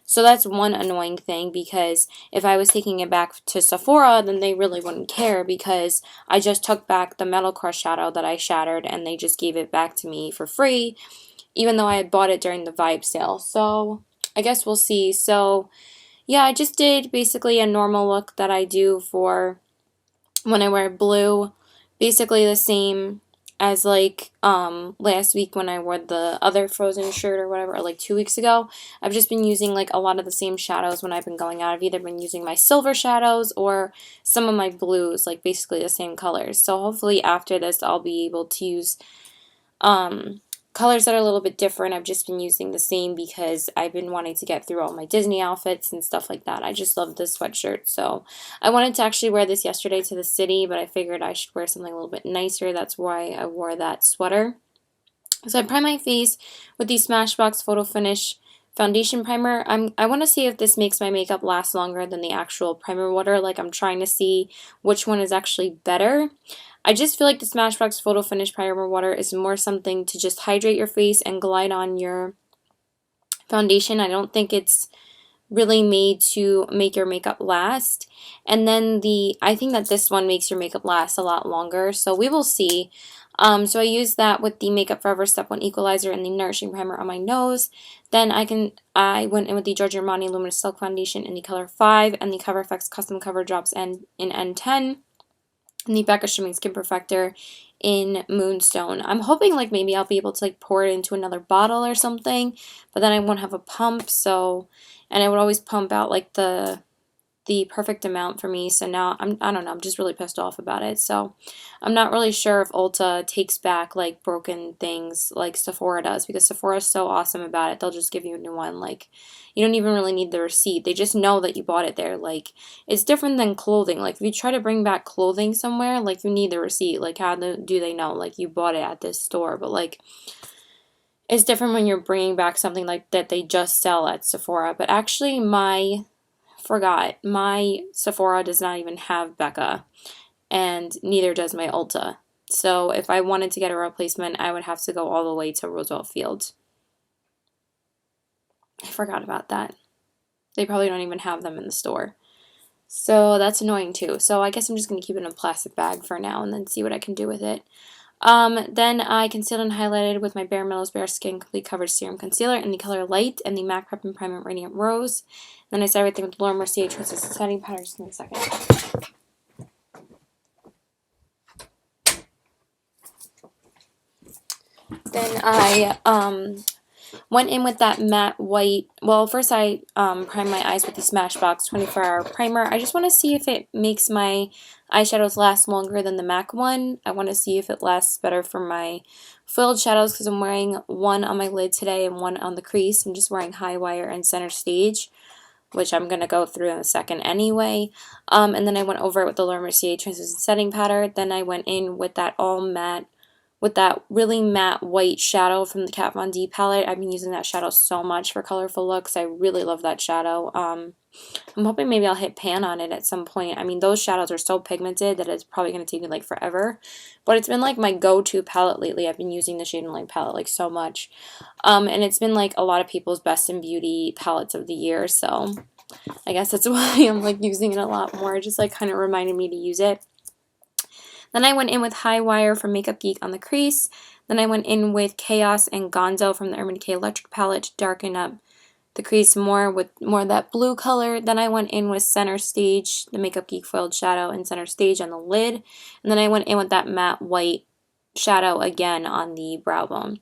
So that's one annoying thing, because if I was taking it back to Sephora, then they really wouldn't care, because I just took back the Metal Crush shadow that I shattered and they just gave it back to me for free, even though I had bought it during the Vibe sale. So I guess we'll see. So yeah, I just did basically a normal look that I do for when I wear blue. Basically the same as like last week when I wore the other Frozen shirt or whatever, or like 2 weeks ago. I've just been using like a lot of the same shadows when I've been going out. I've either been using my silver shadows or some of my blues, like basically the same colors. So hopefully after this I'll be able to use colors that are a little bit different. I've just been using the same because I've been wanting to get through all my Disney outfits and stuff like that. I just love this sweatshirt. So I wanted to actually wear this yesterday to the city, but I figured I should wear something a little bit nicer. That's why I wore that sweater. So I prime my face with the Smashbox Photo Finish foundation primer. I want to see if this makes my makeup last longer than the actual primer water. Like I'm trying to see which one is actually better. I just feel like the Smashbox Photo Finish Primer Water is more something to just hydrate your face and glide on your foundation. I don't think it's really made to make your makeup last. And then I think that this one makes your makeup last a lot longer. So we will see. So I used that with the Makeup Forever Step 1 Equalizer and the Nourishing Primer on my nose. Then I went in with the Giorgio Armani Luminous Silk Foundation in the color 5 and the Cover FX Custom Cover Drops in N10. And the Becca Shimmering Skin Perfector in Moonstone. I'm hoping like maybe I'll be able to like pour it into another bottle or something, but then I won't have a pump, so, and I would always pump out like the perfect amount for me. So now I don't know, I'm just really pissed off about it. So I'm not really sure if Ulta takes back like broken things like Sephora does, because Sephora is so awesome about it. They'll just give you a new one. Like you don't even really need the receipt. They just know that you bought it there. Like it's different than clothing. Like if you try to bring back clothing somewhere, like you need the receipt. Like how do they know like you bought it at this store? But like it's different when you're bringing back something like that they just sell at Sephora. But actually my Sephora does not even have Becca, and neither does my Ulta. So if I wanted to get a replacement, I would have to go all the way to Roosevelt Field. I forgot about that. They probably don't even have them in the store. So that's annoying too. So I guess I'm just going to keep it in a plastic bag for now and then see what I can do with it. Then I concealed and highlighted with my Bare Minerals Bare Skin Complete Coverage Serum Concealer in the color Light and the MAC Prep and Primer Radiant Rose. Then I set everything with Laura Mercier Twisted Setting Powder. Just give me a second. Then I went in with that matte white. Well, first I primed my eyes with the Smashbox 24-hour primer. I just want to see if it makes my eyeshadows last longer than the MAC one. I want to see if it lasts better for my foiled shadows because I'm wearing one on my lid today and one on the crease. I'm just wearing High Wire and Center Stage, which I'm going to go through in a second anyway. And then I went over it with the Laura Mercier Translucent Setting Powder. Then I went in with that all matte, with that really matte white shadow from the Kat Von D palette. I've been using that shadow so much for colorful looks. I really love that shadow. I'm hoping maybe I'll hit pan on it at some point. I mean, those shadows are so pigmented that it's probably going to take me like forever. But it's been like my go-to palette lately. I've been using the Shade and Light palette like so much. And it's been like a lot of people's Best in Beauty palettes of the year. So I guess that's why I'm like using it a lot more. It just like kind of reminded me to use it. Then I went in with High Wire from Makeup Geek on the crease. Then I went in with Chaos and Gonzo from the Urban Decay Electric palette to darken up the crease more with more of that blue color. Then I went in with Center Stage, the Makeup Geek Foiled Shadow, and Center Stage on the lid. And then I went in with that matte white shadow again on the brow bone.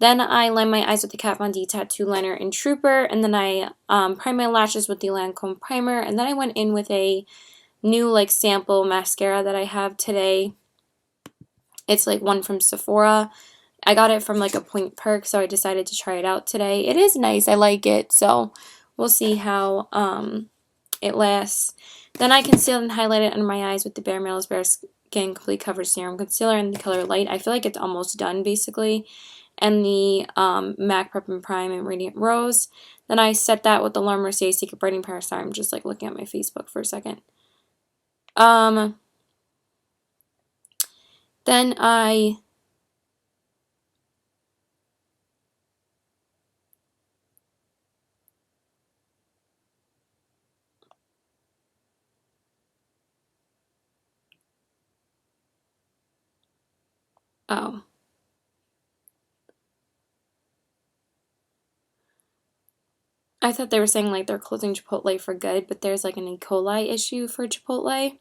Then I lined my eyes with the Kat Von D Tattoo Liner in Trooper. And then I primed my lashes with the Lancome Primer. And then I went in with a new like sample mascara that I have today. It's like one from Sephora. I got it from like a Point Perk, so I decided to try it out today. It is nice. I like it. So we'll see how it lasts. Then I concealed and highlighted under my eyes with the Bare Minerals Bare Skin Complete Coverage Serum Concealer in the color Light. I feel like it's almost done basically. And the MAC Prep and Prime in Radiant Rose. Then I set that with the Laura Mercier Secret Brightening Powder. Sorry, I'm just like looking at my Facebook for a second. Then I oh. I thought they were saying like they're closing Chipotle for good, but there's like an E. coli issue for Chipotle.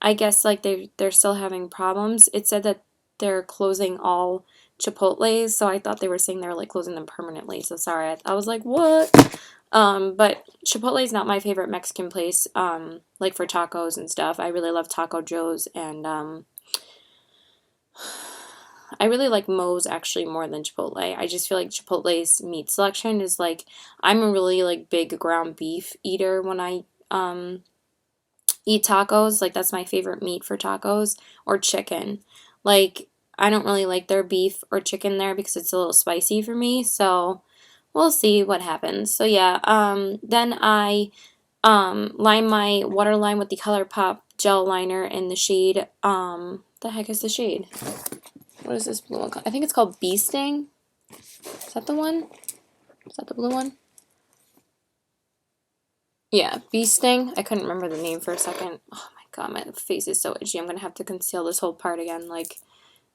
I guess like they're still having problems. It said that they're closing all Chipotles, so I thought they were saying they were like closing them permanently. So sorry, I was like, what? But Chipotle is not my favorite Mexican place. Like for tacos and stuff. I really love Taco Joe's, and I really like Moe's actually more than Chipotle. I just feel like Chipotle's meat selection is like, I'm a really like big ground beef eater when I eat tacos. Like that's my favorite meat for tacos, or chicken. Like I don't really like their beef or chicken there because it's a little spicy for me. So we'll see what happens. So yeah, then I line my waterline with the ColourPop gel liner in the shade, the heck is the shade? What is this blue one called? I think it's called Bee Sting. Is that the one? Is that the blue one? Yeah, Bee Sting. I couldn't remember the name for a second. Oh my god, my face is so itchy. I'm going to have to conceal this whole part again. Like,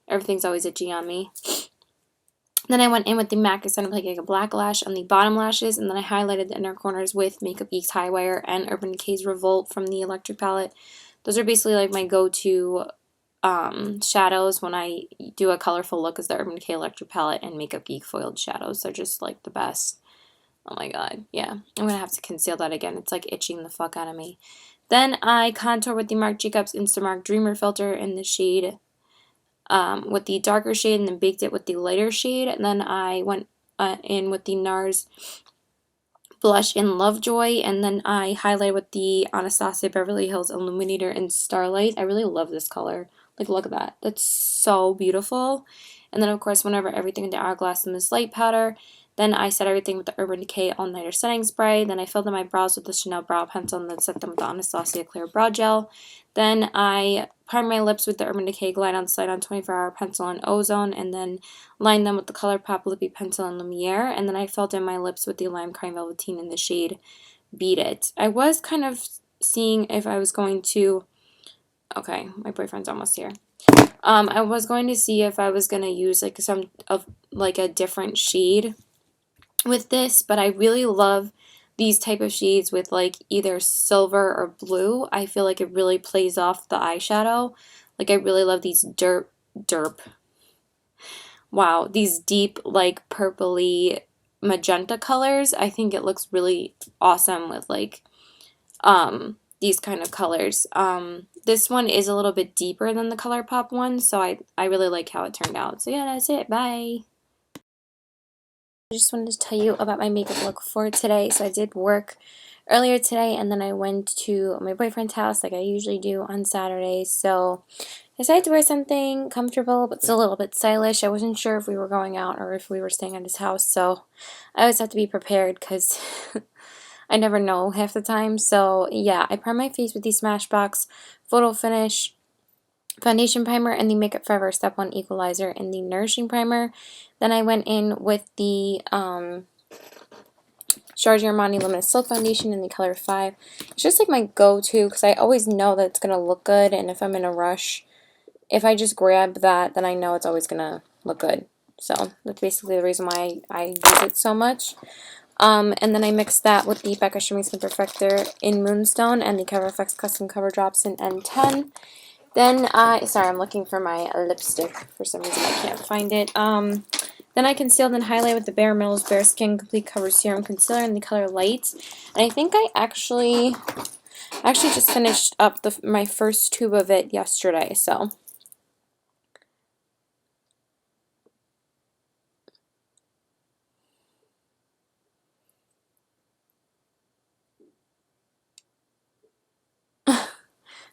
everything's always itchy on me. Then I went in with the MAC Extended Play Giga Black Lash on the bottom lashes, and then I highlighted the inner corners with Makeup Geek's High Wire and Urban Decay's Revolt from the Electric palette. Those are basically like my go-to shadows when I do a colorful look, is the Urban Decay Electric palette and Makeup Geek foiled shadows. They're just like the best. Oh my god, yeah. I'm gonna have to conceal that again. It's like itching the fuck out of me. Then I contour with the Marc Jacobs Instamark Dreamer filter in the shade, with the darker shade, and then baked it with the lighter shade. And then I went in with the NARS blush in Lovejoy, and then I highlighted with the Anastasia Beverly Hills Illuminator in Starlight. I really love this color. Like, look at that. That's so beautiful. And then, of course, whenever everything into Hourglass in this light powder. Then I set everything with the Urban Decay All Nighter Setting Spray. Then I filled in my brows with the Chanel Brow Pencil, and then set them with the Anastasia Clear Brow Gel. Then I primed my lips with the Urban Decay Glide On Slide On 24-Hour Pencil and Ozone, and then lined them with the ColourPop Lippy Pencil and Lumiere. And then I filled in my lips with the Lime Crime Velveteen in the shade Beat It. I was kind of seeing if I was going to... Okay, my boyfriend's almost here. I was going to see if I was going to use like some of like a different shade with this, but I really love these type of shades with like either silver or blue. I feel like it really plays off the eyeshadow. Like I really love these derp wow, these deep, like, purpley magenta colors. I think it looks really awesome with, like, these kind of colors. This one is a little bit deeper than the ColourPop one, so I really like how it turned out. So yeah, that's it. Bye. I just wanted to tell you about my makeup look for today. So I did work earlier today, and then I went to my boyfriend's house like I usually do on Saturdays. So I decided to wear something comfortable but still a little bit stylish. I wasn't sure if we were going out or if we were staying at his house, so I always have to be prepared because I never know half the time. So yeah, I primed my face with the Smashbox Photo Finish foundation primer and the Makeup Forever Step 1 Equalizer and the Nourishing Primer. Then I went in with the Giorgio Armani Luminous Silk Foundation in the color 5. It's just like my go-to because I always know that it's going to look good, and if I'm in a rush, if I just grab that, then I know it's always going to look good. So that's basically the reason why I use it so much. And then I mixed that with the Becca Shimmy Skin Perfector in Moonstone and the Cover FX Custom Cover Drops in N10. Then sorry, I'm looking for my lipstick. For some reason I can't find it. Then I concealed and highlighted with the Bare Minerals Bare Skin Complete Cover Serum Concealer in the color Light. And I think I actually just finished up my first tube of it yesterday, so.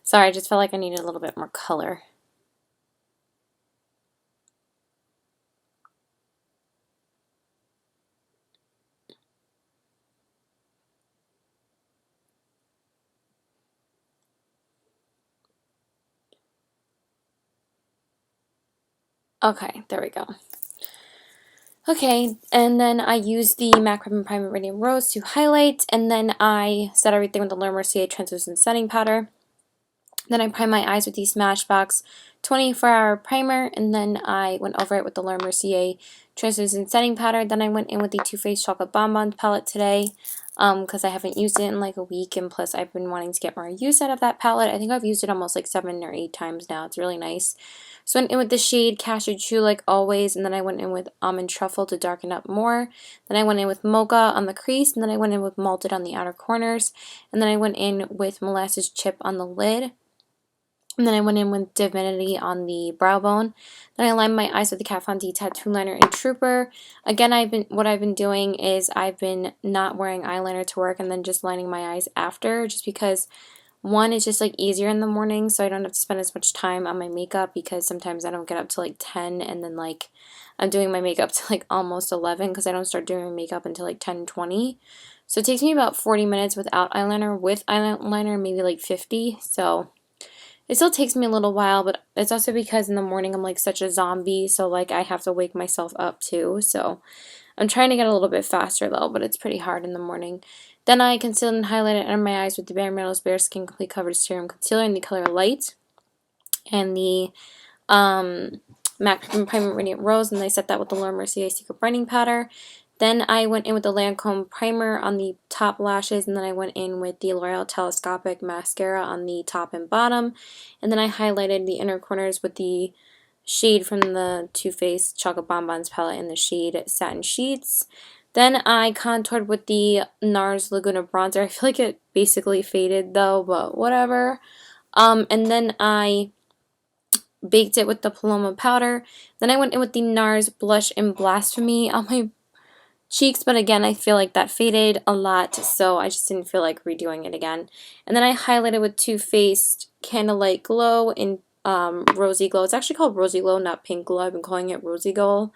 Sorry, I just felt like I needed a little bit more color. Okay, there we go. Okay, and then I used the MAC Ribbon Primer Radiant Rose to highlight, and then I set everything with the Laura Mercier Translucent Setting Powder. Then I primed my eyes with the Smashbox 24-hour primer, and then I went over it with the Laura Mercier Translucent Setting Powder. Then I went in with the Too Faced Chocolate Bonbons palette today because I haven't used it in like a week, and plus I've been wanting to get more use out of that palette. I think I've used it almost like 7 or 8 times now. It's really nice. So I went in with the shade Cashew Chew like always, and then I went in with Almond Truffle to darken up more. Then I went in with Mocha on the crease, and then I went in with Malted on the outer corners, and then I went in with Molasses Chip on the lid. And then I went in with Divinity on the brow bone. Then I lined my eyes with the Kat Von D Tattoo Liner in Trooper. Again, what I've been doing is I've been not wearing eyeliner to work and then just lining my eyes after, just because one, it's just like easier in the morning, so I don't have to spend as much time on my makeup, because sometimes I don't get up to like 10, and then like I'm doing my makeup to like almost 11 because I don't start doing my makeup until like 10:20. So it takes me about 40 minutes without eyeliner. With eyeliner, maybe like 50. So it still takes me a little while, but it's also because in the morning I'm like such a zombie, so like I have to wake myself up too. So I'm trying to get a little bit faster though, but it's pretty hard in the morning. Then I concealed and highlighted under my eyes with the Bare Minerals Bare Skin Complete Coverage Serum Concealer in the color Light and the MAC Primer Radiant Rose, and I set that with the Laura Mercier Secret Brightening Powder. Then I went in with the Lancome Primer on the top lashes, and then I went in with the L'Oreal Telescopic Mascara on the top and bottom. And then I highlighted the inner corners with the shade from the Too Faced Chocolate Bonbons palette in the shade Satin Sheets. Then I contoured with the NARS Laguna Bronzer. I feel like it basically faded though, but whatever. And then I baked it with the Paloma powder. Then I went in with the NARS Blush in Blasphemy on my cheeks, but again, I feel like that faded a lot, so I just didn't feel like redoing it again. And then I highlighted with Too Faced Candlelight Glow in Rosy Glow. It's actually called Rosy Glow, not Pink Glow. I've been calling it Rosy Glow.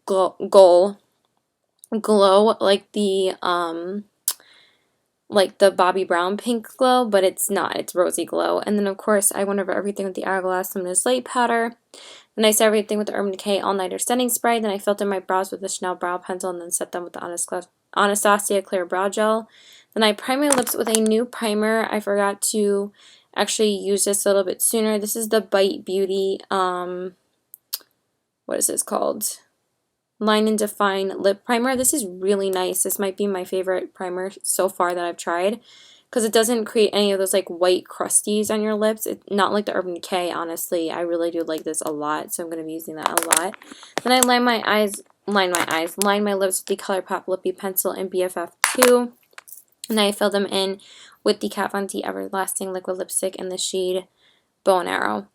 Glow, like the Bobbi Brown pink glow, but it's not. It's Rosy Glow. And then, of course, I went over everything with the Hourglass Luminous Light Powder. Then I set everything with the Urban Decay All Nighter Setting Spray. Then I filled in my brows with the Chanel Brow Pencil and then set them with the Anastasia Clear Brow Gel. Then I primed my lips with a new primer. I forgot to actually use this a little bit sooner. This is the Bite Beauty, what is this called? Line and Define Lip Primer. This is really nice. This might be my favorite primer so far that I've tried. because it doesn't create any of those like white crusties on your lips. It's not like the Urban Decay, honestly. I really do like this a lot, so I'm going to be using that a lot. Then I line my lips with the ColourPop Lippy Pencil in BFF2. And I fill them in with the Kat Von D Everlasting Liquid Lipstick in the shade Bow and Arrow.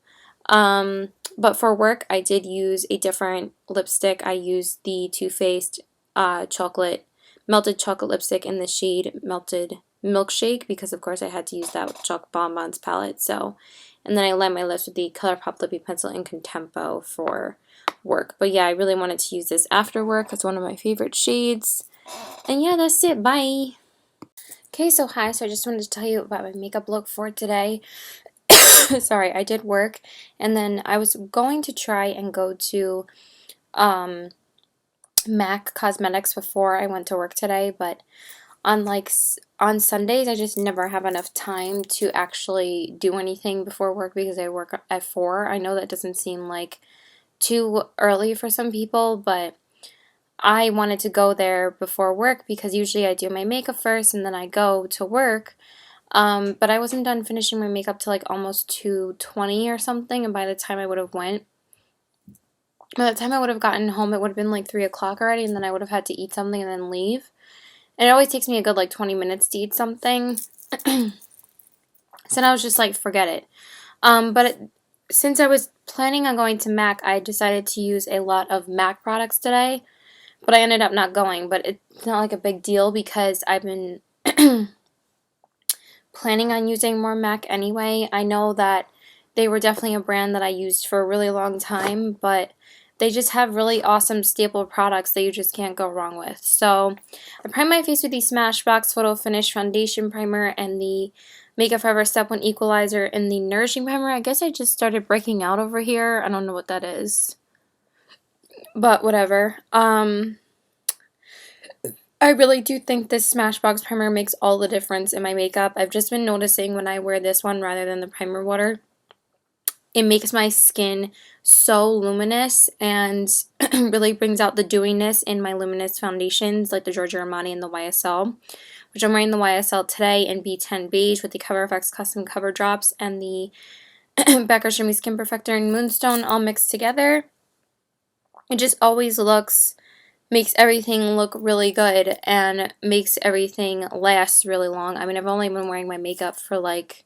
But for work, I did use a different lipstick. I used the Too Faced melted chocolate lipstick in the shade Melted Milkshake, because of course I had to use that with Chalk Bonbons palette. So, and then I lined my lips with the ColourPop Lippy Pencil in Contempo for work. But yeah, I really wanted to use this after work. It's one of my favorite shades. And yeah, that's it. Bye. Okay, so hi. So I just wanted to tell you about my makeup look for today. Sorry, I did work, and then I was going to try and go to MAC Cosmetics before I went to work today, but on Sundays I just never have enough time to actually do anything before work because I work at 4. I know that doesn't seem like too early for some people, but I wanted to go there before work because usually I do my makeup first and then I go to work. But I wasn't done finishing my makeup till like almost 2:20 or something, and by the time I would have gotten home, it would have been like 3 o'clock already, and then I would have had to eat something and then leave. And it always takes me a good like 20 minutes to eat something. So I was just like, forget it. Since I was planning on going to MAC, I decided to use a lot of MAC products today, but I ended up not going. But it's not like a big deal because I've been planning on using more MAC anyway. I know that they were definitely a brand that I used for a really long time, but they just have really awesome staple products that you just can't go wrong with. So I prime my face with the Smashbox Photo Finish Foundation Primer and the Makeup Forever Step 1 Equalizer in the Nourishing Primer. I guess I just started breaking out over here. I don't know what that is, but whatever. I really do think this Smashbox primer makes all the difference in my makeup. I've just been noticing when I wear this one rather than the primer water, it makes my skin so luminous and really brings out the dewiness in my luminous foundations like the Giorgio Armani and the YSL, which I'm wearing the YSL today in B10 Beige with the Cover FX Custom Cover Drops and the Becca Shimmy Skin Perfector in Moonstone all mixed together. It just always makes everything look really good and makes everything last really long. I mean, I've only been wearing my makeup for like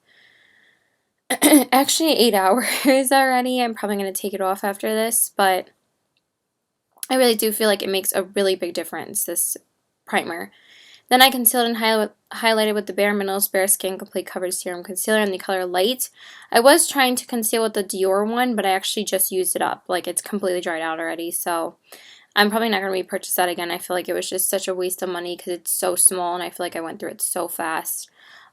actually 8 hours already. I'm probably going to take it off after this, but I really do feel like it makes a really big difference, this primer. Then I concealed and highlighted with the Bare Minerals Bare Skin Complete Coverage Serum Concealer in the color Light. I was trying to conceal with the Dior one, but I actually just used it up. Like, it's completely dried out already, so I'm probably not going to repurchase that again. I feel like it was just such a waste of money because it's so small and I feel like I went through it so fast.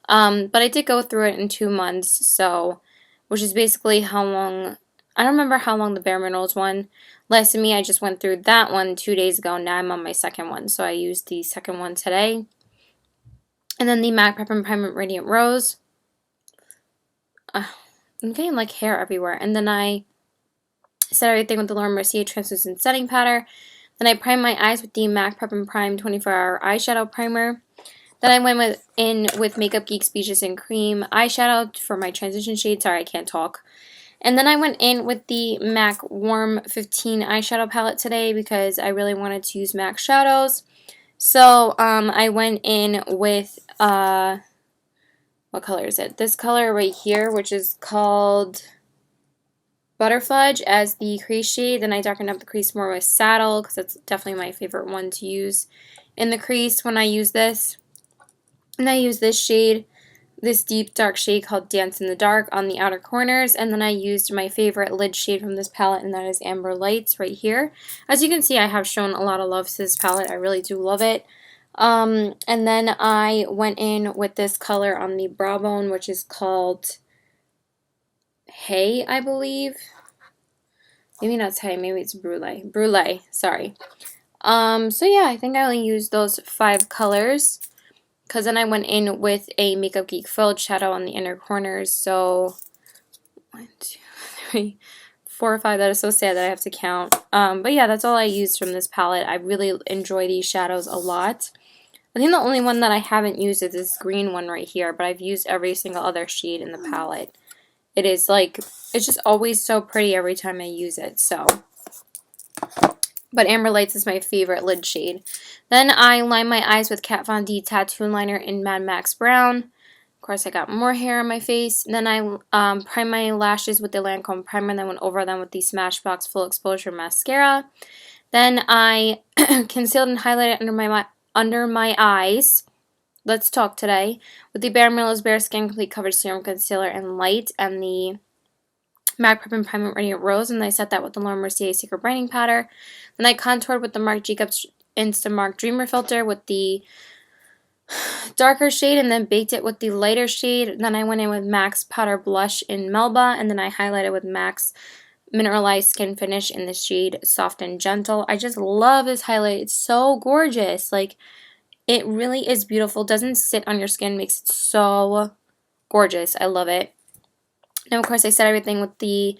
But I did go through it in 2 months, so, which is basically how long, I don't remember how long the Bare Minerals one lasted me. I just went through that one 2 days ago. Now I'm on my second one, so I used the second one today. And then the MAC Prep and Prime Radiant Rose. I'm getting like hair everywhere. And then I set everything with the Laura Mercier Translucent Setting Powder. Then I primed my eyes with the MAC Prep and Prime 24-Hour Eyeshadow Primer. Then I went in with Makeup Geek Speeches and Cream eyeshadow for my transition shade. Sorry, I can't talk. And then I went in with the MAC Warm 15 eyeshadow palette today because I really wanted to use MAC shadows. So I went in with, what color is it? This color right here, which is called Butterfudge as the crease shade. Then I darkened up the crease more with Saddle because that's definitely my favorite one to use in the crease when I use this. And I use this shade, this deep dark shade called Dance in the Dark on the outer corners. And then I used my favorite lid shade from this palette, and that is Amber Lights right here. As you can see, I have shown a lot of love to this palette. I really do love it. And then I went in with this color on the brow bone, which is called Hay, I believe. Maybe not Hay, maybe it's Brulee. Brulee, sorry. So yeah, I think I only used those 5 colors. Because then I went in with a Makeup Geek filled shadow on the inner corners. So 1, 2, 3, 4, 5. That is so sad that I have to count. But yeah, that's all I used from this palette. I really enjoy these shadows a lot. I think the only one that I haven't used is this green one right here, but I've used every single other shade in the palette. It is like, it's just always so pretty every time I use it, so. But Amber Lights is my favorite lid shade. Then I line my eyes with Kat Von D Tattoo Liner in Mad Max Brown. Of course, I got more hair on my face. And then I prime my lashes with the Lancome primer, and then went over them with the Smashbox Full Exposure Mascara. Then I concealed and highlighted under my eyes. Let's talk today with the Bare Minerals Bare Skin Complete Coverage Serum Concealer and Light, and the MAC Prep and Prime Radiant Rose, and I set that with the Laura Mercier Secret Brightening Powder. Then I contoured with the Marc Jacobs Instamark Dreamer Filter with the darker shade, and then baked it with the lighter shade. Then I went in with MAC's Powder Blush in Melba, and then I highlighted with MAC's Mineralized Skin Finish in the shade Soft and Gentle. I just love this highlight. It's so gorgeous. Like, it really is beautiful. Doesn't sit on your skin. Makes it so gorgeous. I love it. Now, of course, I set everything with the,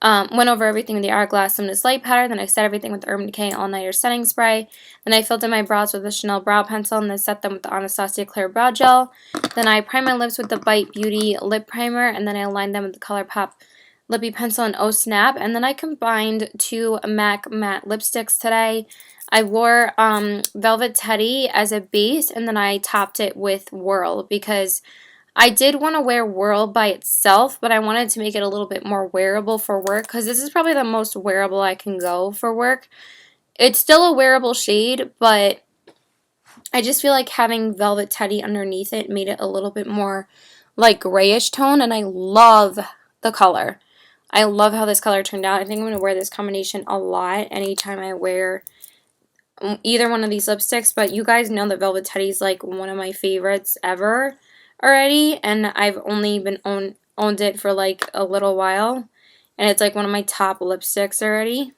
went over everything with the Hourglass Luminous Light Powder. Then I set everything with the Urban Decay All Nighter Setting Spray. Then I filled in my brows with the Chanel Brow Pencil, and then set them with the Anastasia Clear Brow Gel. Then I primed my lips with the Bite Beauty Lip Primer, and then I aligned them with the ColourPop Lippy Pencil and Oh Snap. And then I combined two MAC matte lipsticks today. I wore Velvet Teddy as a base, and then I topped it with Whirl, because I did want to wear Whirl by itself, but I wanted to make it a little bit more wearable for work, because this is probably the most wearable I can go for work. It's still a wearable shade, but I just feel like having Velvet Teddy underneath it made it a little bit more like grayish tone, and I love the color. I love how this color turned out. I think I'm going to wear this combination a lot anytime I wear either one of these lipsticks, but you guys know that Velvet Teddy is like one of my favorites ever already, and I've only been owned it for like a little while, and it's like one of my top lipsticks already.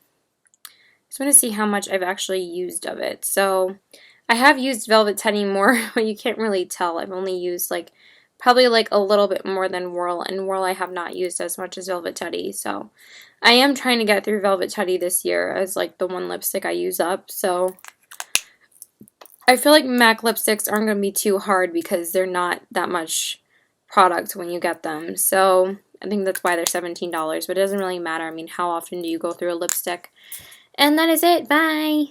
Just want to see how much I've actually used of it. So I have used Velvet Teddy more, but you can't really tell. I've only used like probably like a little bit more than Whirl, and Whirl I have not used as much as Velvet Teddy. So I am trying to get through Velvet Teddy this year as like the one lipstick I use up. So I feel like MAC lipsticks aren't going to be too hard because they're not that much product when you get them. So I think that's why they're $17, but it doesn't really matter. I mean, how often do you go through a lipstick? And that is it. Bye!